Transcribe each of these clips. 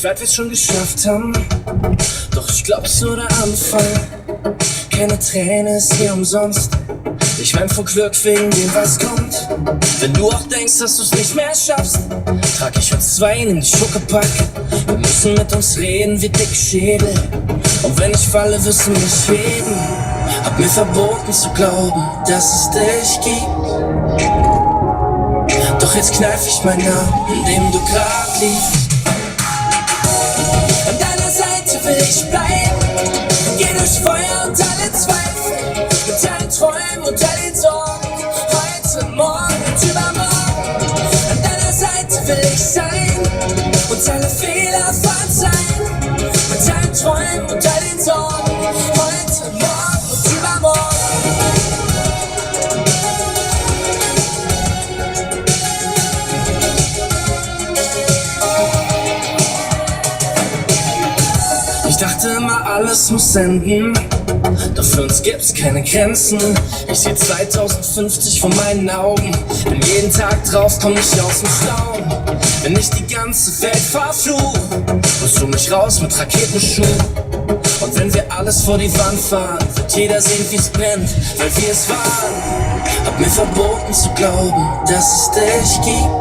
weit wir's schon geschafft haben, doch ich glaub, es nur der Anfang. Keine Träne ist hier umsonst. Ich wein vor Glück wegen dem, was kommt. Wenn du auch denkst, dass du's nicht mehr schaffst, trag ich uns zwei in die Schuckepack. Wir müssen mit uns reden wie dicke Schädel. Und wenn ich falle, wirst du mich heben. Hab mir verboten zu glauben, dass es dich gibt. Doch jetzt kneif ich meinen Namen, in dem du grad liegst. An deiner Seite will ich bleiben. Geh durch Feuer und alle Zweifel. Mit allen Träumen und all den Sorgen. Heute, morgen und übermorgen. An deiner Seite will ich sein. Und alle Fehler verzeihen. Mit allen Träumen und all den Sorgen. Heute, morgen und übermorgen. Ich dachte immer, alles muss enden, doch für uns gibt's keine Grenzen. Ich seh 2050 vor meinen Augen, bin jeden Tag drauf, komm nicht aus dem Staunen. Wenn ich die ganze Welt verfluch, holst du mich raus mit Raketenschuh. Und wenn wir alles vor die Wand fahren, wird jeder sehen, wie's brennt, weil wir es waren. Hab mir verboten zu glauben, dass es dich gibt.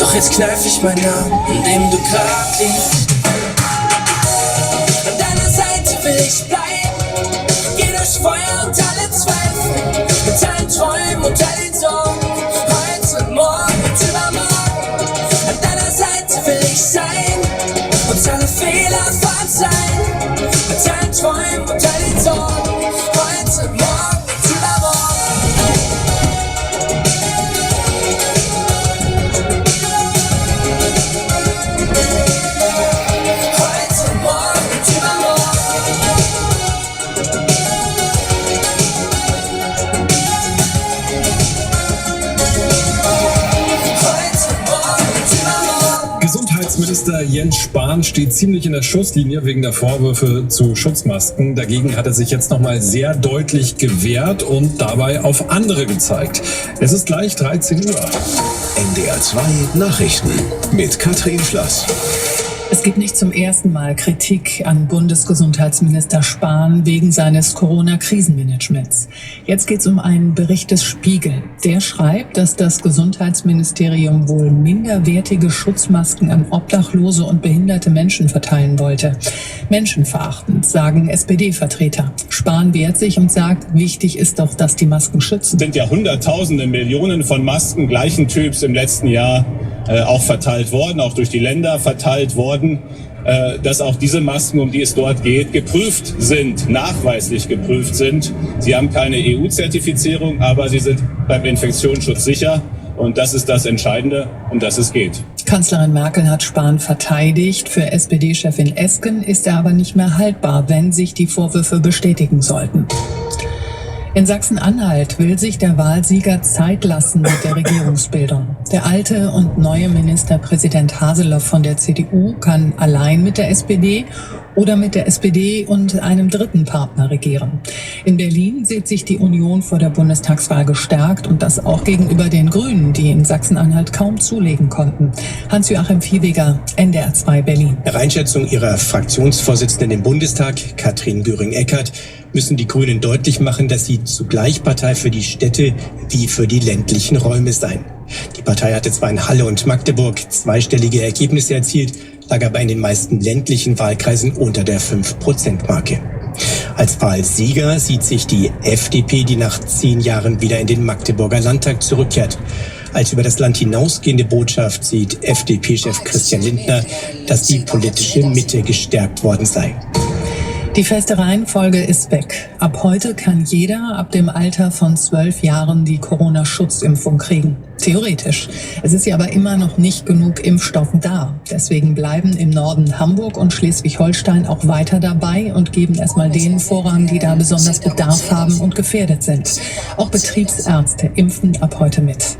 Doch jetzt kneif ich meinen Namen, in dem du grad liegst. Will ich bleiben, geh durch Feuer und alle Zweifel, mit allen Träumen und all den Sorgen, heute, morgen und übermorgen. An deiner Seite will ich sein, und alle Fehler verzeihen, mit allen Träumen und all den Sorgen, heute, morgen und übermorgen. Gesundheitsminister Jens Spahn steht ziemlich in der Schusslinie wegen der Vorwürfe zu Schutzmasken. Dagegen hat er sich jetzt nochmal sehr deutlich gewehrt und dabei auf andere gezeigt. Es ist gleich 13 Uhr. NDR 2 Nachrichten mit Katrin Flass. Es gibt nicht zum ersten Mal Kritik an Bundesgesundheitsminister Spahn wegen seines Corona-Krisenmanagements. Jetzt geht es um einen Bericht des Spiegel. Der schreibt, dass das Gesundheitsministerium wohl minderwertige Schutzmasken an Obdachlose und behinderte Menschen verteilen wollte. Menschenverachtend, sagen SPD-Vertreter. Spahn wehrt sich und sagt, wichtig ist doch, dass die Masken schützen. Es sind ja Hunderttausende, Millionen von Masken gleichen Typs im letzten Jahr auch verteilt worden, auch durch die Länder verteilt worden, dass auch diese Masken, um die es dort geht, geprüft sind, nachweislich geprüft sind. Sie haben keine EU-Zertifizierung, aber sie sind beim Infektionsschutz sicher. Und das ist das Entscheidende, um das es geht. Kanzlerin Merkel hat Spahn verteidigt. Für SPD-Chefin Esken ist er aber nicht mehr haltbar, wenn sich die Vorwürfe bestätigen sollten. In Sachsen-Anhalt will sich der Wahlsieger Zeit lassen mit der Regierungsbildung. Der alte und neue Ministerpräsident Haseloff von der CDU kann allein mit der SPD oder mit der SPD und einem dritten Partner regieren. In Berlin sieht sich die Union vor der Bundestagswahl gestärkt und das auch gegenüber den Grünen, die in Sachsen-Anhalt kaum zulegen konnten. Hans-Joachim Viehweger, NDR 2 Berlin. Nach Einschätzung ihrer Fraktionsvorsitzenden im Bundestag, Katrin Göring-Eckardt, müssen die Grünen deutlich machen, dass sie zugleich Partei für die Städte wie für die ländlichen Räume seien. Die Partei hatte zwar in Halle und Magdeburg zweistellige Ergebnisse erzielt, lag aber in den meisten ländlichen Wahlkreisen unter der 5%-Marke. Als Wahlsieger sieht sich die FDP, die nach 10 Jahren wieder in den Magdeburger Landtag zurückkehrt. Als über das Land hinausgehende Botschaft sieht FDP-Chef Christian Lindner, dass die politische Mitte gestärkt worden sei. Die feste Reihenfolge ist weg. Ab heute kann jeder ab dem Alter von 12 Jahren die Corona-Schutzimpfung kriegen. Theoretisch. Es ist ja aber immer noch nicht genug Impfstoff da. Deswegen bleiben im Norden Hamburg und Schleswig-Holstein auch weiter dabei und geben erstmal denen Vorrang, die da besonders Bedarf haben und gefährdet sind. Auch Betriebsärzte impfen ab heute mit.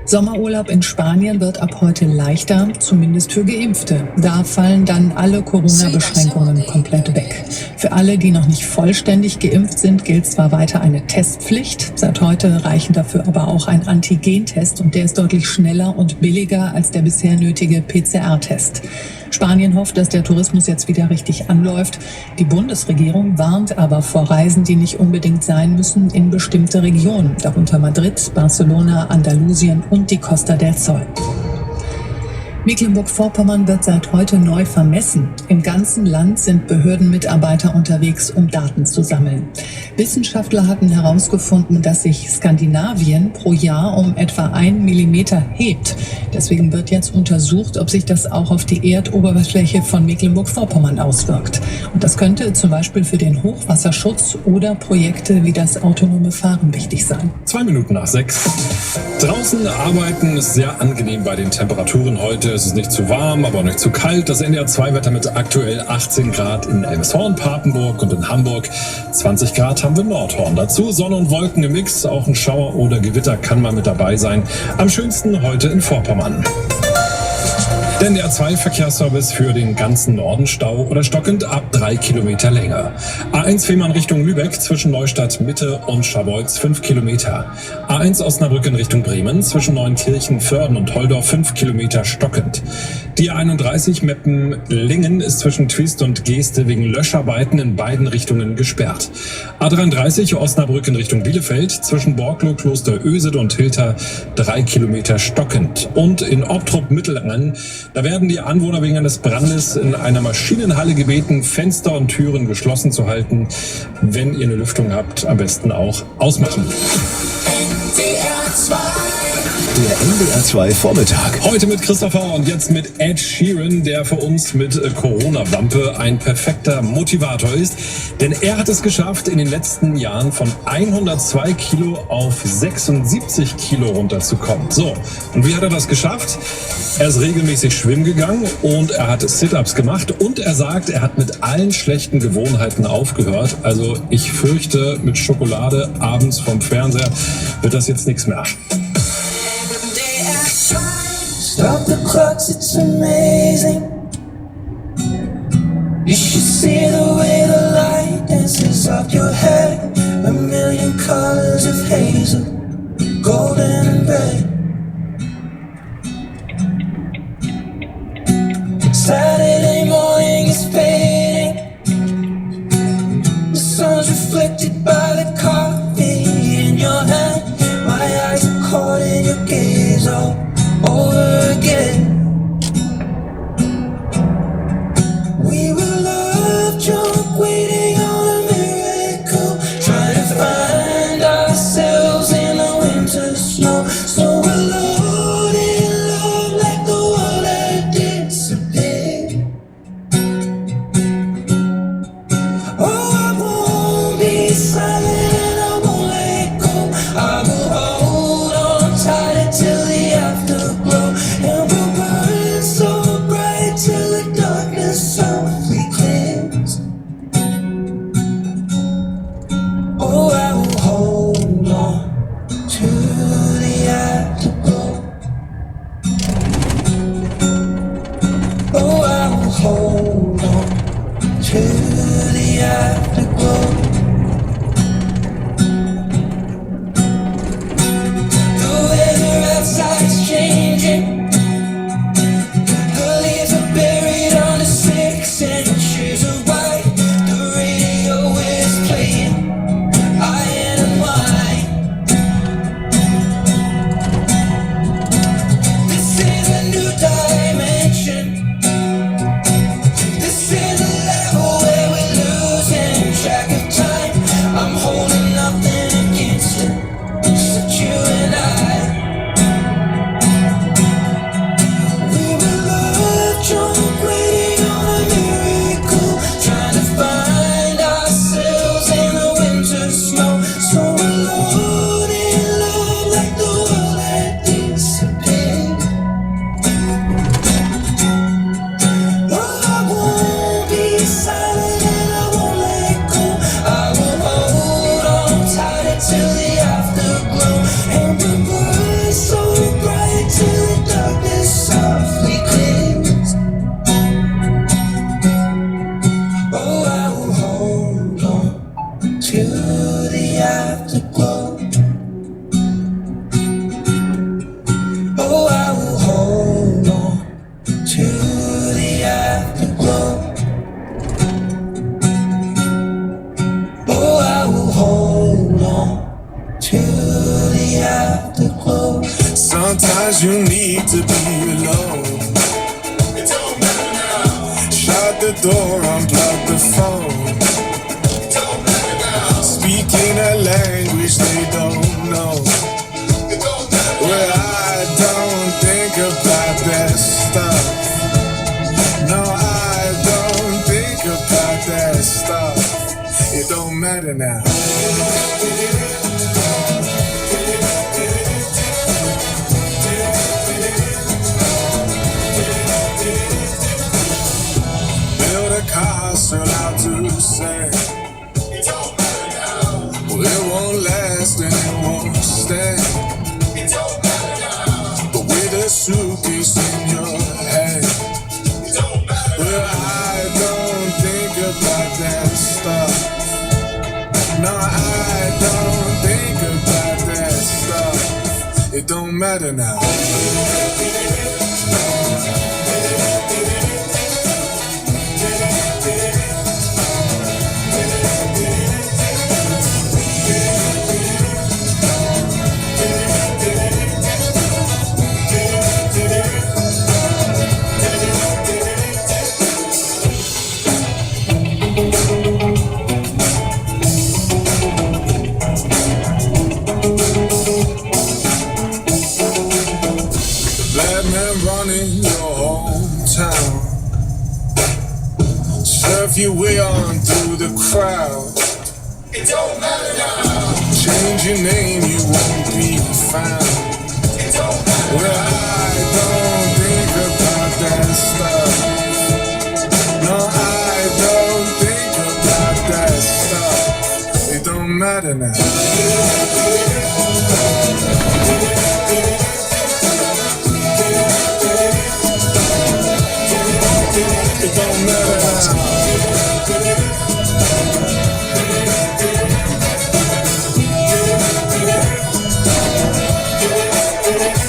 Sommerurlaub in Spanien wird ab heute leichter, zumindest für Geimpfte. Da fallen dann alle Corona-Beschränkungen komplett weg. Für alle, die noch nicht vollständig geimpft sind, gilt zwar weiter eine Testpflicht. Seit heute reichen dafür aber auch ein Antigentest und der ist deutlich schneller und billiger als der bisher nötige PCR-Test. Spanien hofft, dass der Tourismus jetzt wieder richtig anläuft. Die Bundesregierung warnt aber vor Reisen, die nicht unbedingt sein müssen, in bestimmte Regionen, darunter Madrid, Barcelona, Andalusien und die Costa del Sol. Mecklenburg-Vorpommern wird seit heute neu vermessen. Im ganzen Land sind Behördenmitarbeiter unterwegs, um Daten zu sammeln. Wissenschaftler hatten herausgefunden, dass sich Skandinavien pro Jahr um etwa 1 Millimeter hebt. Deswegen wird jetzt untersucht, ob sich das auch auf die Erdoberfläche von Mecklenburg-Vorpommern auswirkt. Und das könnte zum Beispiel für den Hochwasserschutz oder Projekte wie das autonome Fahren wichtig sein. 2 Minuten nach 6. Draußen arbeiten ist sehr angenehm bei den Temperaturen heute. Es ist nicht zu warm, aber auch nicht zu kalt. Das NDR2-Wetter mit aktuell 18 Grad in Elmshorn, Papenburg und in Hamburg. 20 Grad haben wir in Nordhorn. Dazu Sonne und Wolken im Mix. Auch ein Schauer oder Gewitter kann mal mit dabei sein. Am schönsten heute in Vorpommern. Der NDR2-Verkehrsservice für den ganzen Norden Stau oder stockend ab 3 Kilometer Länge. A1 Fehmarn Richtung Lübeck zwischen Neustadt Mitte und Scharbeutz 5 Kilometer. A1 Osnabrück in Richtung Bremen zwischen Neunkirchen, Vörden und Holdorf 5 Kilometer stockend. Die A31 Meppen-Lingen ist zwischen Twist und Geeste wegen Löscharbeiten in beiden Richtungen gesperrt. A33 Osnabrück in Richtung Bielefeld zwischen Borglo, Kloster Ösed und Hilter 3 Kilometer stockend. Und in Obtrup-Mittelangen, da werden die Anwohner wegen eines Brandes in einer Maschinenhalle gebeten, Fenster und Türen geschlossen zu halten. Wenn ihr eine Lüftung habt, am besten auch ausmachen. Der NDR2 Vormittag. Heute mit Christopher und jetzt mit Ed Sheeran, der für uns mit Corona-Wampe ein perfekter Motivator ist. Denn er hat es geschafft, in den letzten Jahren von 102 Kilo auf 76 Kilo runterzukommen. So, und wie hat er das geschafft? Er ist regelmäßig schwimmen gegangen und er hat Sit-Ups gemacht und er sagt, er hat mit allen schlechten Gewohnheiten aufgehört. Also ich fürchte, mit Schokolade abends vom Fernseher wird das jetzt nichts mehr. Stop the clocks, it's amazing. You should see the way the light dances up your hair. A million colors of hazel, golden and red. Saturday morning is fading. The sun's reflected by the coffee in your hand. My eyes are caught in your gaze all over again. We were love drunk, waiting on a miracle, trying to find ourselves in the winter snow. So we're loaded in love like the world had disappeared. Oh, I won't be silent and I won't let go. I will hold on tight until the afterglow, and we'll burn so bright till the darkness softly clears. Oh, I will hold on to the afterglow. Oh, I will hold on to the afterglow. The weather outside's changing. The leaves are buried under 6 inches of white. The radio is playing I and mine. This is a new dimension. This is a level where we're losing track of time. you need to be alone. It don't matter now. Shut the door, unplug the phone. It don't matter now. Speaking a language they don't know. It don't matter. Well, I don't think about that stuff. No, I don't think about that stuff. It don't matter now. Build a castle out to say. It don't matter now. Well, it won't last and it won't stay. It don't matter now. But with a suitcase in your head. It don't matter. Well, I don't think about that stuff. No, I don't think about that stuff. It don't matter now. Black man running your hometown. Surf your way on through the crowd. It don't matter now. Change your name, you won't be found. It don't matter. Well, I don't think about that stuff. No, I don't think about that stuff. It don't matter now. It don't matter now.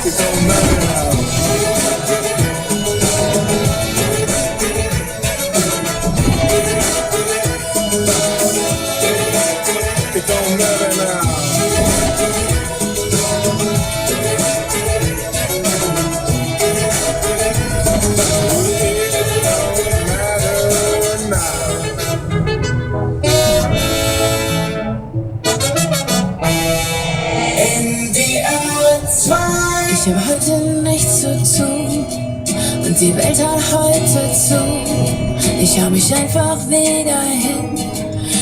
It don't matter now. It don't matter now. Ich habe heute nichts zu tun und die Welt hat heute zu. Ich hau mich einfach wieder hin,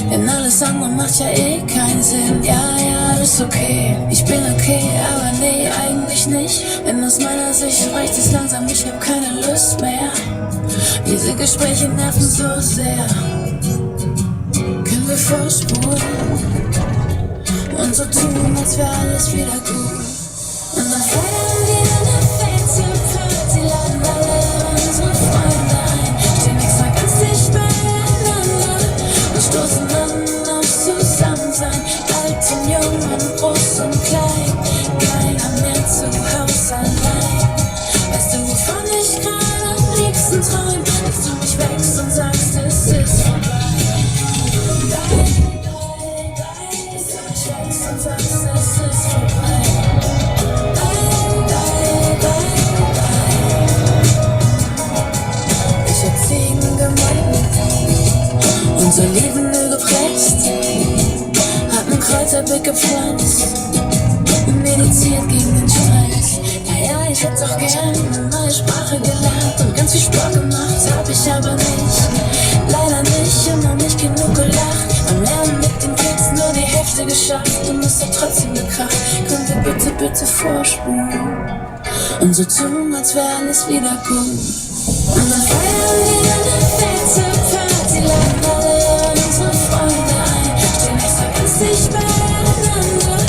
denn alles andere macht ja eh keinen Sinn. Ja, ist okay, ich bin okay, aber nee, eigentlich nicht. Denn aus meiner Sicht reicht es langsam, ich hab keine Lust mehr. Diese Gespräche nerven so sehr. Können wir vorspulen und so tun, als wäre alles wieder gut. Und dann feiern wir eine fancy Party, laden alle unsere Freunde ein, stehen extra ganz dicht beieinander und stoßen an aufs Zusammensein. Alt und jung und groß und klein, keiner mehr zu Hause allein. Weißt du, wovon ich gerade am liebsten träum? Dass du mich wächst und sagst, es ist vorbei. Dass du mich wächst und sagst, es ist vorbei. Unser Leben gepresst, hat einen Kräuterbeck gepflanzt, mediziert gegen den Stress. Ja, ich hätte auch gern eine neue Sprache gelernt und ganz viel Sport gemacht, hab ich aber nicht. Leider nicht und noch nicht genug gelacht. Beim Lernen mit den Kids nur die Hälfte geschafft und es hat trotzdem gekracht. Könnt ihr bitte vorspulen und so tun, als wäre alles wieder gut. Und dann feiern wir eine fette Party, laden alle unsere Freunde ein, stehen extra ganz dicht beieinander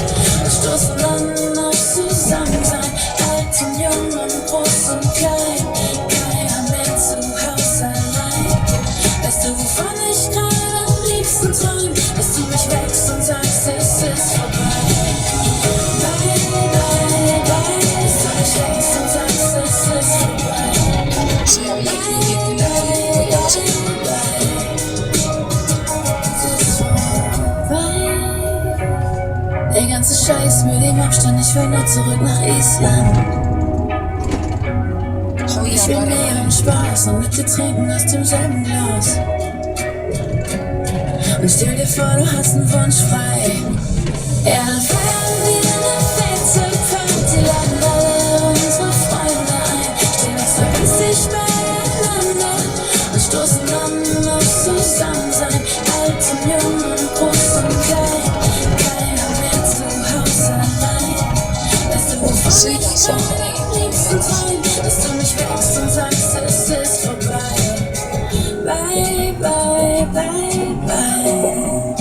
und stoßen an aufs Zusammensein. Alt und jung und groß und klein, keiner mehr zu Hause allein. Weißt du, wovon ich gerade am liebsten träum? Dass du mich wächst und sagst, es ist vorbei. Bye, bye, bye, dass du mich wächst und sagst, es ist vorbei. Der ganze Scheiß mit dem Abstand, ich will nur zurück nach Island. Ich will mehr und Spaß und mit dir trinken aus demselben Glas. Und stell dir vor, du hast einen Wunsch frei. Ja, dann feiern wir eine fette Party, laden alle unsere Freunde ein, stehen uns so ganz dicht beieinander und stoßen dann auf Zusammensein. Alt und jung und groß und klein, keiner mehr zu Hause allein. Weißt du, wovon ich am liebsten träum, dass du mich wächst und sagst, es ist vorbei. Bye, bye, bye, bye.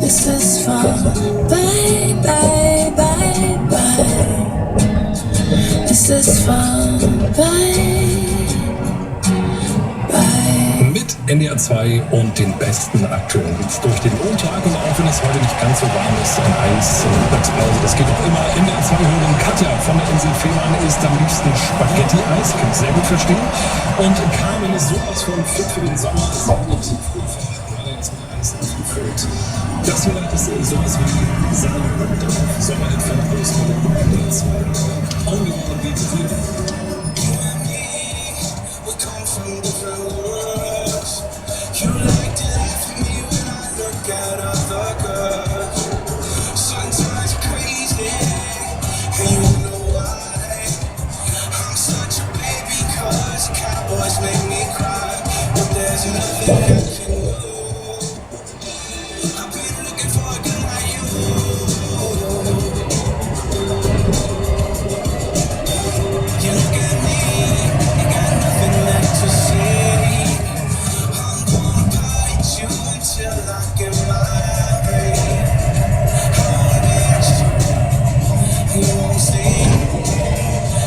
Es ist vorbei, bye, bye, bye. Es ist vorbei, bye. Mit NDR 2 und den besten aktuellen Hits durch den Montag. Und auch wenn es heute nicht ganz so warm ist, ein Eis in der Mittagspause, das geht auch immer. NDR 2 hören Katja von der Insel Fehmarn isst am liebsten Spaghetti-Eis, kann ich sehr gut verstehen. Und Carmen ist sowas von fit für den Sommer. Jetzt mit Eis aufgefüllt. Das hier ist sowas wie Sahne drauf. Sommerhit-Fanbase von der NDR 2. Only one beat the feeling. We come from different worlds. You like to laugh at me when I look at other girls. Sometimes crazy, and you wonder why. I'm such a baby 'cause cowboys make me cry. But there's nothing I can do. I've been looking for a girl like you. You look at me, you got nothing left to say. I'm gonna bite you until I get my break. I won't let you, you won't stay.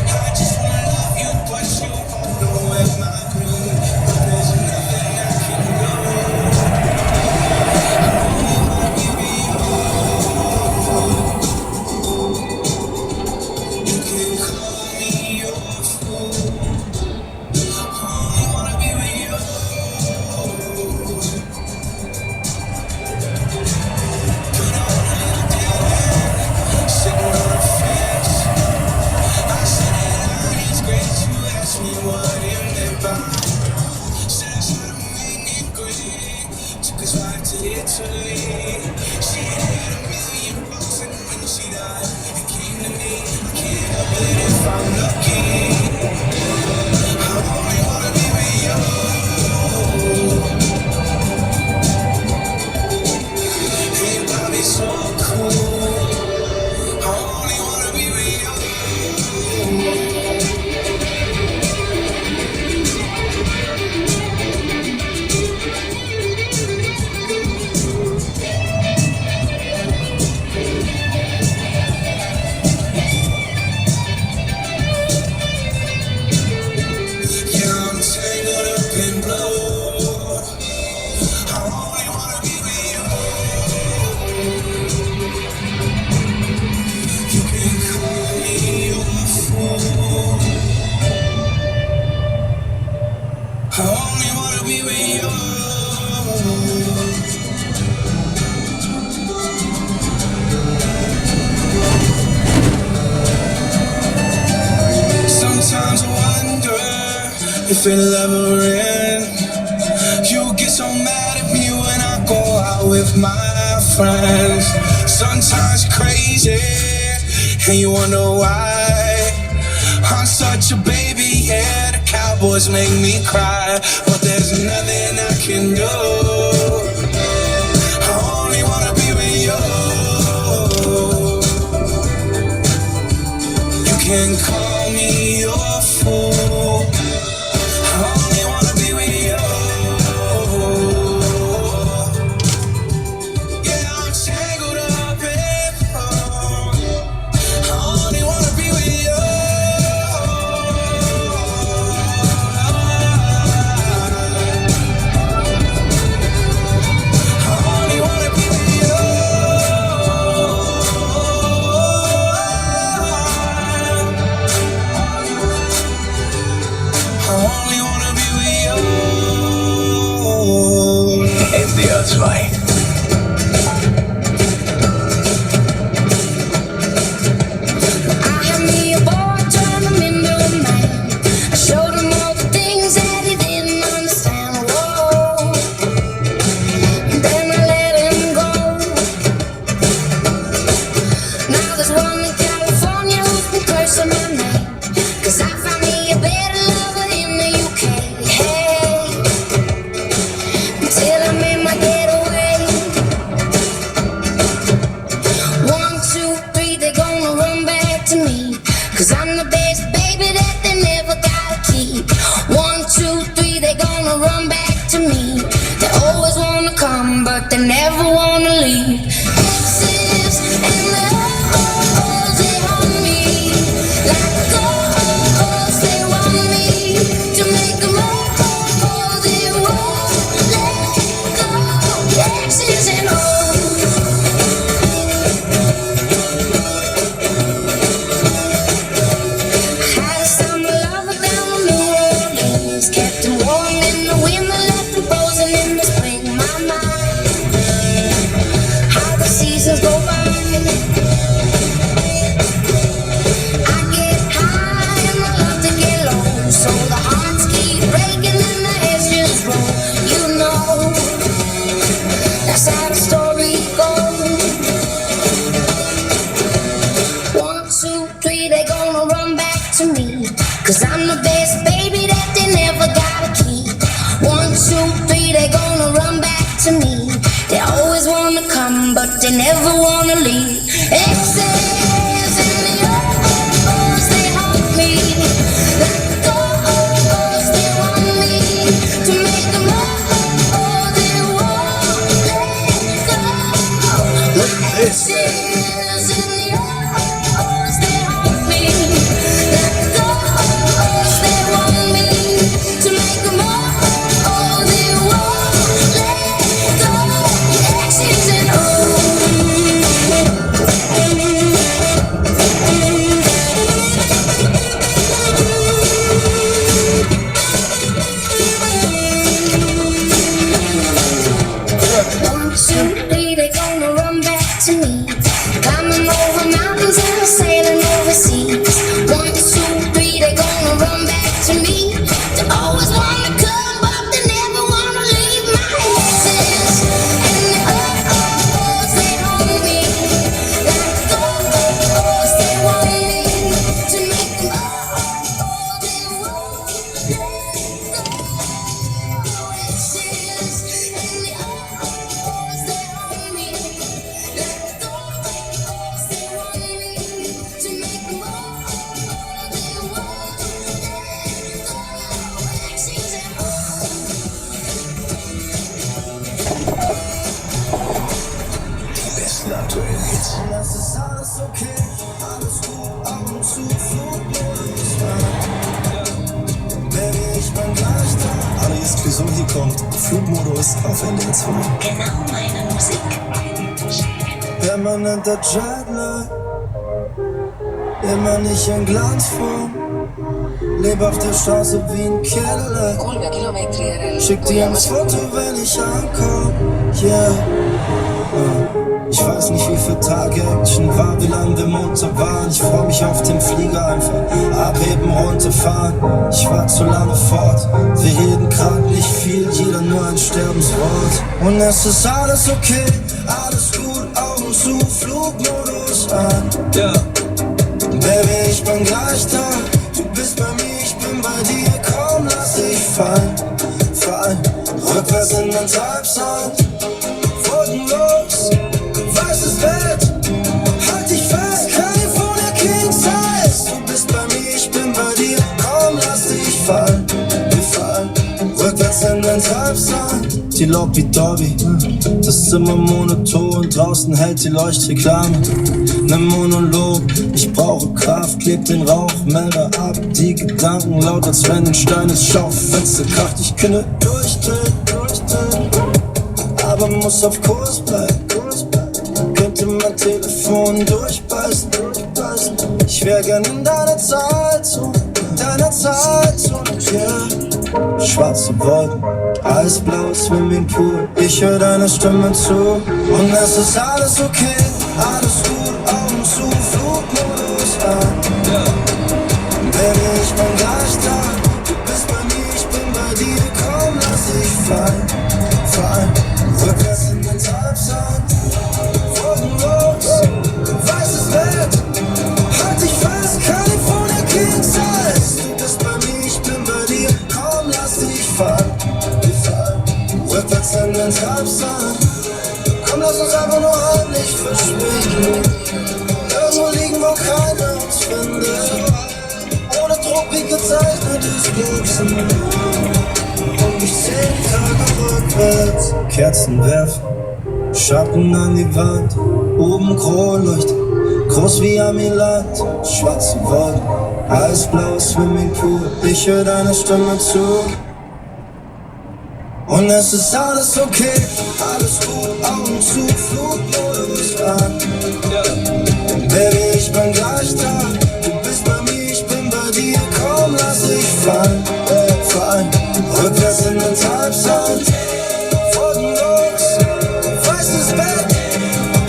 I just wanna love you, but you won't know where my queen. But there's nothing I can do. I only wanna be with you. You can call me your fool. I only wanna be with you. Put on a little dinner, sitting on a fence. I said that I is great. You asked me what it meant by. Said I tried to make it great. Took his wife to Italy. She had $1,000,000, and when she died, it came to me. I can't help it if I'm lucky. I only wanna be with you. Hey, Bobby, so cool. I only wanna be with you. Yeah, I'm tangled up in blue. I only wanna be with you. You can call me your fool. I only wanna be with you. Sometimes I wonder if it'll ever end. You get so mad at me when I go out with my friends. Sometimes crazy, and you wonder why. I'm such a baby, yeah, the cowboys make me cry. But there's nothing I can do. I only wanna be with you. You can call me your fool. I only wanna be with you. Yeah, I'm tangled up in love. I only wanna be with you. I only wanna be with you. I only wanna be with you. NDR 2. I had me a boy, turned him into a man. I showed but they never wanna leave. Exes and the oh-ohs, they haunt me. Like oh-ohs, they want me to make them oh-oh, they won't let go. Exes and oh-ohs. Had a summer lover down in New Orleans, kept him warm in the winter, left him frozen in the spring. My mind, how the seasons go by. I get high and I love to get low, so the hearts keep breaking and the heads just roll. You know, that's how the story goes. 1, 2, 3, they gonna run back to me, 'cause I'm the best baby that they never gotta keep. 1, 2, 3, they gonna run back to me. They always wanna come, but they never wanna leave. Exes and the oh-ohs, they haunt me. Like the oh-ohs, they want me to make them oh-oh, they won't let go. My exes and the oh-ohs, they haunt me. Like the oh-ohs, they want me to make them oh-oh, they won't let go. Exes and oh-ohs. One, two, three, they gonna run back to me. Climbing over mountains and sailing overseas. 1, 2, 3, they gonna run back to me. They always wanna come, but they never wanna leave. My exes and the oh-ohs, they haunt me. Like the oh-ohs, they want me to make them oh-oh, they won't let go. Exes and the oh-ohs, they haunt me. Like the oh-ohs, they want me to make them oh-oh, they won't let go. Exes and Die besten aktuellen Hits. Das ist alles okay, alles gut, ab und zu Flugmodus. Baby, ich bin gleich da. Alias Clouseau, hier kommt Flugmodus auf NDR 2. genau meine Musik. Permanenter Jetlag, immer nicht in Glanzform. Leb auf der Straße wie ein Cadillac. Schick dir ein Foto, wenn ich ankomm. Yeah. Ich weiß nicht, wie viele Tage Action war, wie lange wir munter waren. Ich freu mich auf den Flieger, einfach abheben, runterfahren. Ich war zu lange fort, wir reden grad nicht viel, jeder nur ein Sterbenswort. Und es ist alles okay, alles gut, Augen zu, Flugmodus an. Ja. Baby, ich bin gleich da, du bist bei mir, ich bin bei dir, komm, lass dich fallen, fallen. Rückwärts in den Treibsand, wolkenlos, weißes Bett, halt dich fest, California King Size. Du bist bei mir, ich bin bei dir, komm, lass dich fallen, wir fallen. Rückwärts in den Treibsand, die Lobby-Dobby, das Zimmer monoton, draußen hält die Leuchtreklame. Ne Monolog, ich brauche Kraft, kleb den Rauchmelder ab, die Gedanken laut, als wenn ein Stein ins Schaufenster kracht. Ich könnte durchdrehen, aber muss auf Kurs bleiben. Könnte mein Telefon durchbeißen. Ich wär gern in deiner Zeitzone, yeah. Schwarze Wolken, eisblaues Swimmingpool, ich hör deine Stimme zu. Und es ist alles okay, alles gut, Augen zu, Flugmodus an. Baby, ich bin gleich da, du bist bei mir, ich bin bei dir, komm, lass dich fallen, fallen. Rückwärts in den Treibsand, wolkenlos, weißes Bett, halt dich fest, California King Size. Du bist bei mir, ich bin bei dir, komm, lass dich fallen, wir fallen. Rückwärts in den Treibsand, komm, lass uns einfach nur heimlich verschwinden. Irgendwo liegen, wo keiner uns findet. Ohne Druck wie gezeichnetes Glücksen. Und ich seh die Tage rückwärts, Kerzen werfen, Schatten an die Wand, oben Kronleuchter, groß wie Amiland, schwarze Wolken, eisblaues Swimmingpool, ich höre deine Stimme zu. Und es ist alles okay, alles gut, Augen zu, Flugmodus an. Baby, ich bin gleich da, du bist bei mir, ich bin bei dir, komm, lass dich fallen, fallen. Rückwärts in den Treibsand, folgenlos, weißes Bett,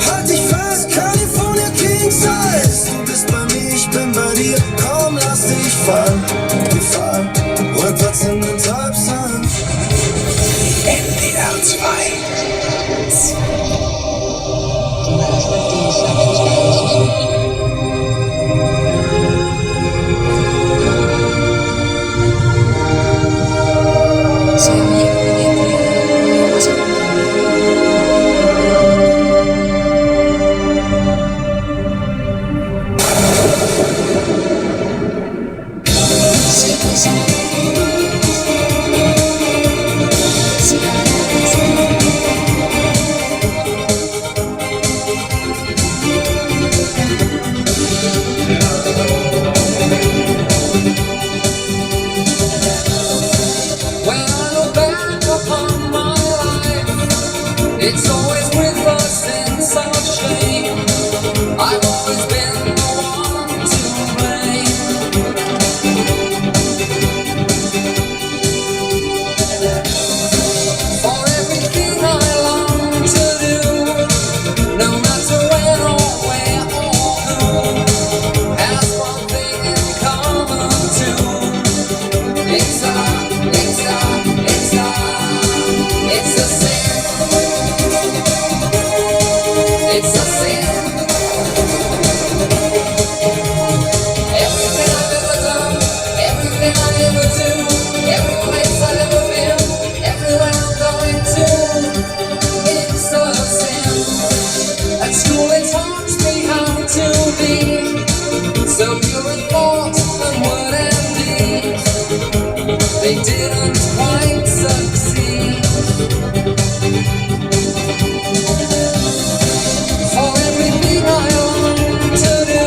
halt dich fest, California King Size. Du bist bei mir, ich bin bei dir, komm, lass dich fallen, fallen. Rückwärts in den Treibsand. NDR 2. It's always with a sense of shame. I've always been the one to blame. For everything I long to do, no matter when or where or who, has one thing in common too. It's a sin. It's a sin. Everything I've ever done, everything I ever do, every place I've ever been, everywhere I'm going to, it's a sin. At school they taught me how to be so pure in thought and word and deed. They didn't quite succeed. For everything I long to do,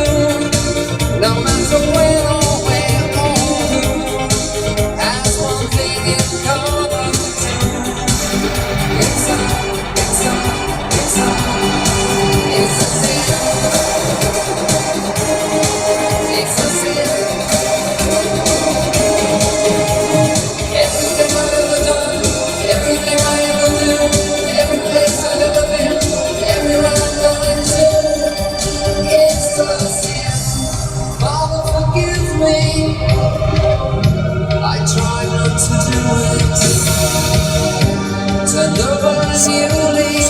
no matter when or where or who, has one thing in common too. It's a sin. It's a sin. Everything I've ever done, everything I ever do, every place I've ever been, everywhere I'm going to, it's a sin. Father, forgive me. I try not to do it. Turned over a new leaf,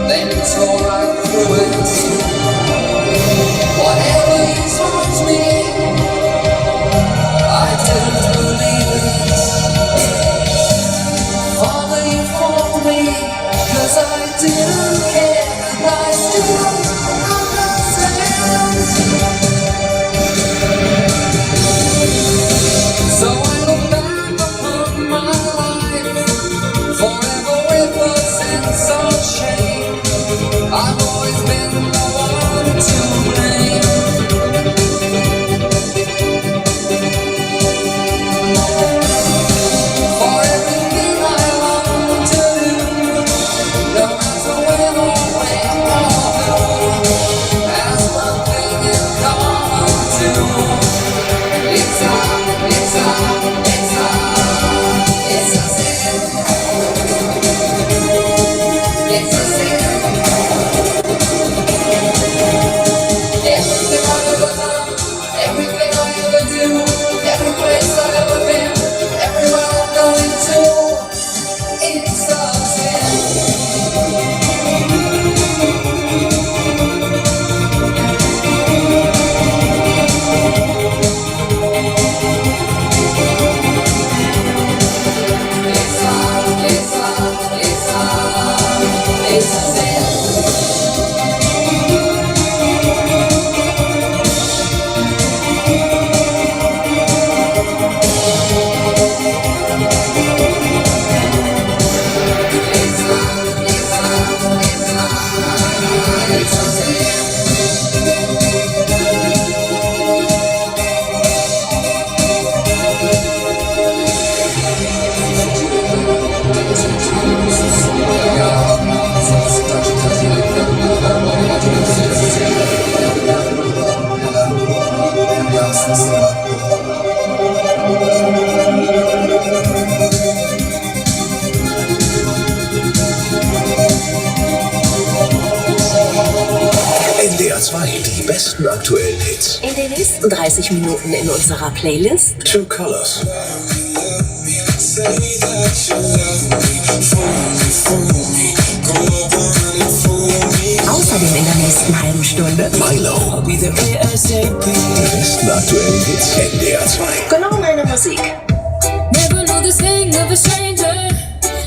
then tore right through it. Whatever you taught me, I didn't believe it. Father, you fought me, 'cause I didn't care, and I still understand. So I look back upon my life, forever with a sense of shame. I've always been the one to blame. For everything I long to do, no matter when or where or who, has one thing in common too. It's a sin. It's a sin. Everything I've ever done, everything I ever do, every place I've ever been, everywhere I'm going to, it's a sin. It's a sin. It's a NDR 2, die besten aktuellen Hits. In den nächsten 30 Minuten in unserer Playlist Two Colors. Außerdem in der nächsten halben Stunde Milo. Die besten aktuellen Hits. NDR 2. genau meine Musik. Never knew this thing of a stranger.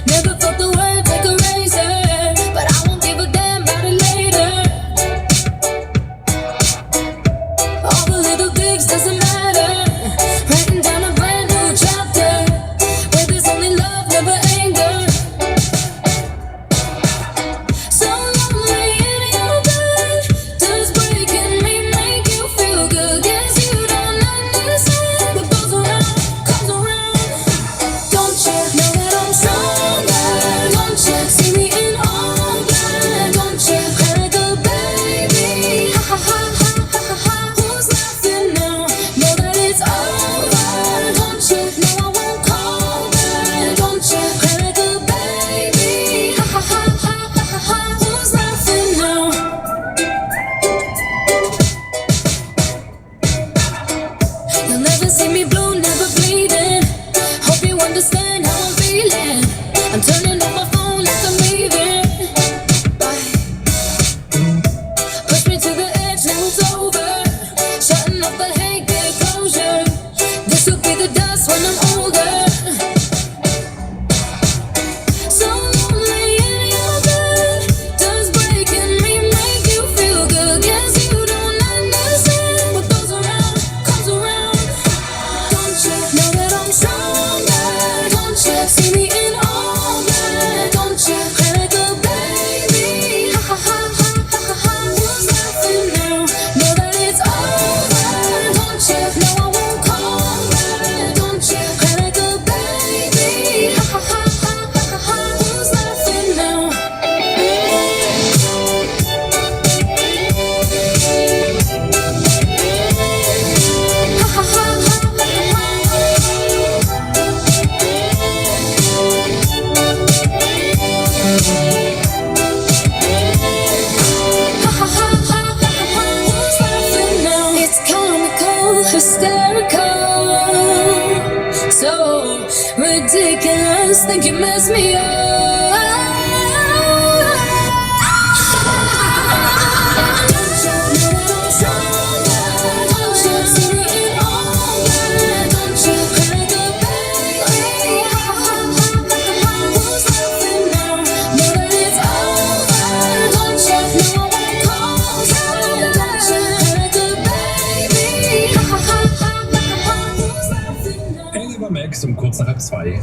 Never felt the world like a razor. But I won't give a damn about it later. All the little things doesn't matter. Writing down a brand new chapter where there's only love, never anger. So lonely in your bed, does breaking me make you feel good? Guess you don't understand what goes around, comes around. Don't you know that I'm stronger? Don't you see me in all black? Don't you cry like a baby? Ha ha ha ha ha ha. Who's laughing now? Know that it's over. Don't you know I won't call back? Don't you cry like a baby? Ha ha ha ha ha ha. Who's laughing now? You'll never see me blue, never bleeding. Hope you understand how I'm feeling. I'm turning off my phone like I'm leaving. Bye. Push me to the edge, now it's over. Shutting off the hate, get closure. This will be the dust when I'm older. So lonely in your bed, does breaking me make you feel good? Guess you don't understand what goes around, comes around. Don't you know that I'm stronger? Don't you see me in all black? Don't you cry like a baby? Ha ha ha ha ha ha. Who's laughing now? Know that it's over. Don't you know I won't call back? Don't you cry like a baby? Ha ha ha ha ha ha. Who's laughing now? Ha ha ha It's comical, hysterical, so ridiculous. Think you mess me up. Don't you know that I'm stronger? Don't you see me in all black? Don't you cry like a baby? Who's laughing now? Know that it's over. Don't you know I won't call back? Don't you cry like a baby? Who's laughing now? Hey, lieber Max, um kurz nach halb 2.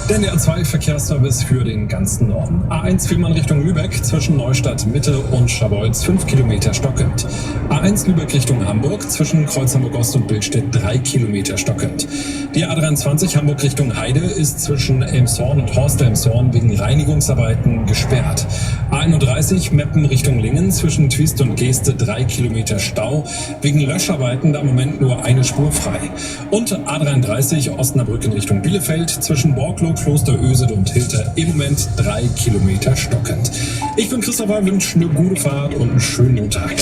Der NDR 2 Verkehrsservice für den ganzen Norden. A1 Fehmarn Richtung Lübeck zwischen Neustadt Mitte und Scharbeutz 5 Kilometer stockend. A1 Lübeck Richtung Hamburg zwischen Kreuz Hamburg Ost und Billstedt 3 Kilometer stockend. Die A23 Hamburg Richtung Heide ist zwischen Elmshorn und Horst-Elmshorn wegen Reinigungsarbeiten gesperrt. A31 Meppen Richtung Lingen zwischen Twist und Geeste 3 Kilometer Stau. Wegen Löscharbeiten da im Moment nur eine Spur frei. Und A33 Osnabrück in Richtung Bielefeld zwischen Borglo, Kloster Ösede und Hilter im Moment 3 Kilometer stockend. Ich bin Christopher, wünsche eine gute Fahrt und einen schönen Montag.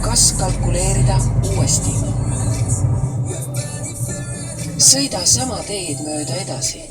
Kas kalkuleerida uuesti? Sõida sama teed mööda edasi.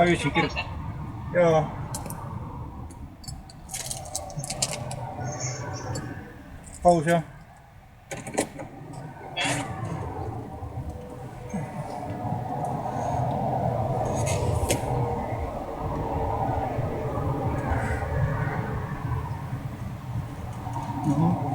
öösel ja. Paus jah. Mhm.